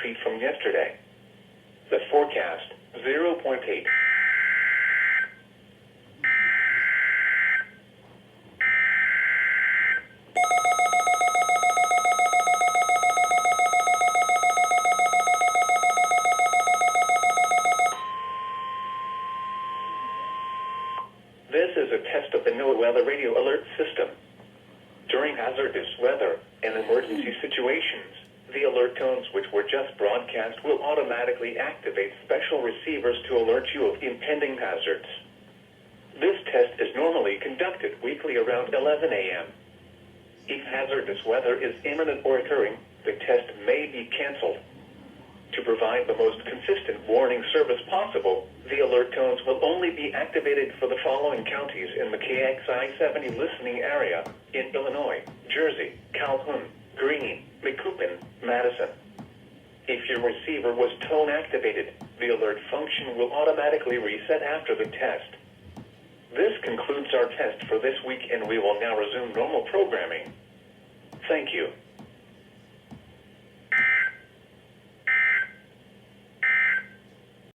feet from yesterday. The forecast, 0.8. This is a test of the NOAA Weather Radio Alert System. During hazardous weather and emergency situations, the alert tones which were just broadcast will automatically activate special receivers to alert you of impending hazards. This test is normally conducted weekly around 11 a.m. If hazardous weather is imminent or occurring, the test may be canceled. To provide the most consistent warning service possible, the alert tones will only be activated for the following counties in the KXI-70 listening area in Illinois, Jersey, Calhoun, Greene, Macoupin, Madison. If your receiver was tone activated, the alert function will automatically reset after the test. This concludes our test for this week, and we will now resume normal programming. Thank you.